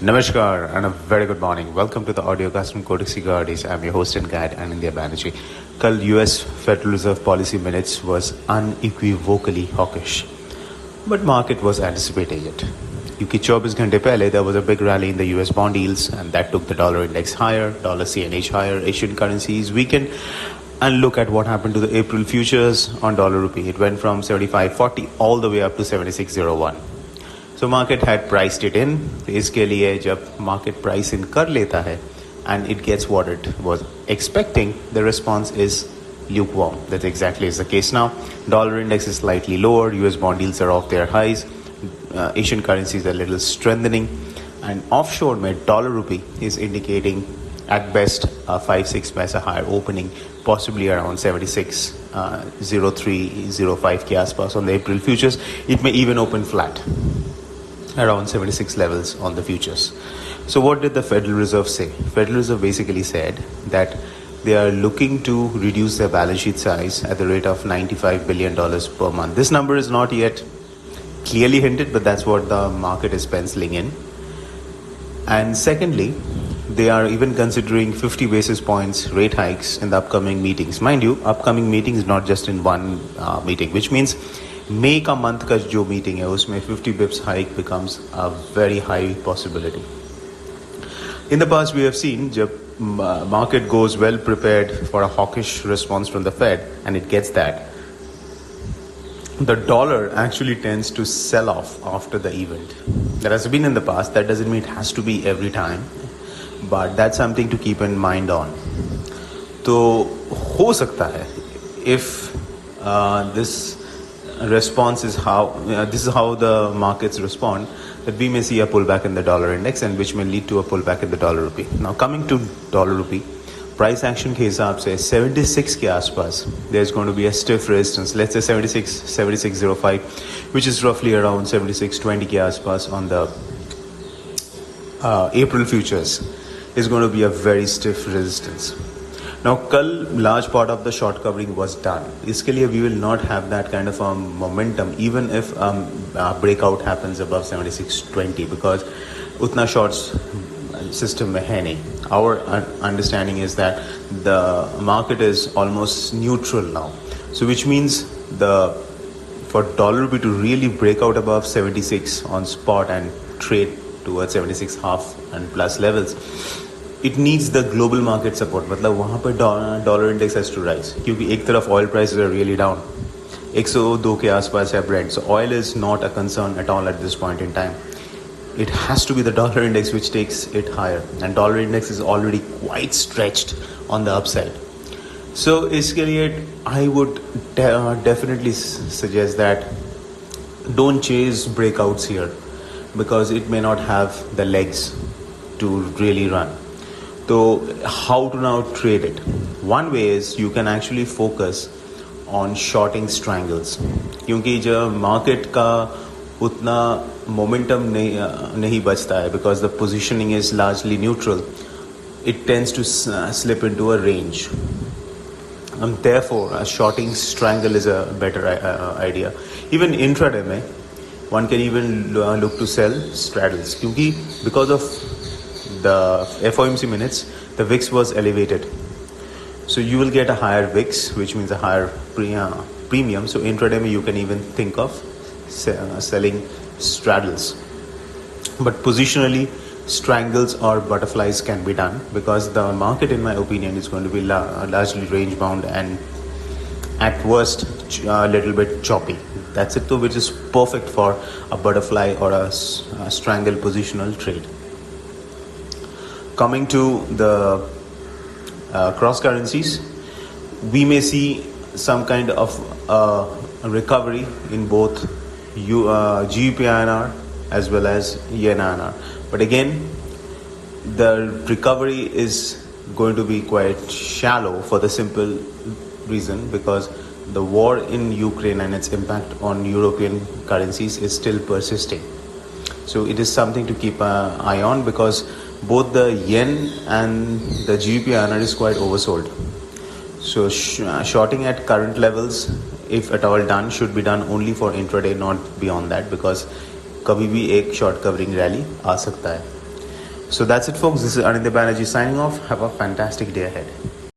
Namaskar and a very good morning. Welcome to the audiocast from Kotak Securities. I'm your host and guide, Anindya Bannerjee. Kal US Federal Reserve policy minutes was unequivocally hawkish, but market was anticipating it. क्योंकि 24 घंटे पहले there was a big rally in the US bond yields and that took the dollar index higher, dollar CNH higher, Asian currencies weakened. And look at what happened to the April futures on Dollar-rupee. It went from 75.40 all the way up to 76.01. So market had priced it in. इसके लिए जब market price in कर लेता है and it gets what it was expecting, the response is lukewarm. That exactly is the case now. Dollar index is slightly lower. US bond yields are off their highs. Asian currencies are a little strengthening. And offshore में Dollar-rupee is indicating at best a 5-6 paisa higher opening, possibly around 76.0305 के आसपास on the April futures. It may even open flat around 76 levels on the futures. So what did the Federal Reserve say? Federal Reserve basically said that they are looking to reduce their balance sheet size at the rate of $95 billion per month. This number is not yet clearly hinted, but that's what the market is penciling in. And secondly, they are even considering 50 basis points rate hikes in the upcoming meetings. Mind you, upcoming meetings not just in one meeting, which means May का month का जो meeting है उसमें 50 bips hike becomes a very high possibility. In the past we have seen जब market goes well prepared for a hawkish response from the Fed and it gets that, the dollar actually tends to sell off after the event. That has been in the past. That doesn't mean it has to be every time, but that's something to keep in mind on. तो हो सकता है if this response is how this is how the markets respond, that we may see a pullback in the dollar index and which may lead to a pullback in the dollar rupee. Now coming to dollar rupee, price action के हिसाब से 76 के आसपास there's going to be a stiff resistance. Let's say 76.05, which is roughly around 76.20 के आसपास on the April futures is going to be a very stiff resistance. Now, कल large part of the short covering was done. इसके लिए we will not have that kind of a momentum even if breakout happens above 76.20 because उतना shorts system में है नहीं. Our understanding is that the market is almost neutral now. So which means for dollar rupee to really break out above 76 on spot and trade towards 76 half and plus levels, it needs the global market support. मतलब वहाँ पर dollar index has to rise क्योंकि एक तरफ oil prices are really down, 102 के आसपास है Brent. So oil is not a concern at all at this point in time. It has to be the dollar index which takes it higher, and dollar index is already quite stretched on the upside. So इसके लिए I would definitely suggest that don't chase breakouts here because it may not have the legs to really run. So how to now trade it? One way is you can actually focus on shorting strangles क्योंकि जब market का उतना momentum नहीं बचता है because the positioning is largely neutral, it tends to slip into a range. And therefore, a shorting strangle is a better idea. Even intraday में one can even look to sell straddles क्योंकि because of the FOMC minutes, the VIX was elevated. So you will get a higher VIX, which means a higher premium. So intraday you can even think of selling straddles. But positionally, strangles or butterflies can be done because the market, in my opinion, is going to be largely range bound and at worst a little bit choppy. That's it though, which is perfect for a butterfly or a strangle positional trade. Coming to the cross currencies, we may see some kind of recovery in both GBP-INR as well as yen-INR. But again, the recovery is going to be quite shallow for the simple reason because the war in Ukraine and its impact on European currencies is still persisting. So it is something to keep an eye on because both the yen and the GBP-INR is quite oversold. So shorting at current levels, if at all done, should be done only for intraday, not beyond that, because कभी भी एक short covering rally आ सकता है. So that's it, folks. This is Anindya Bannerjee signing off. Have a fantastic day ahead.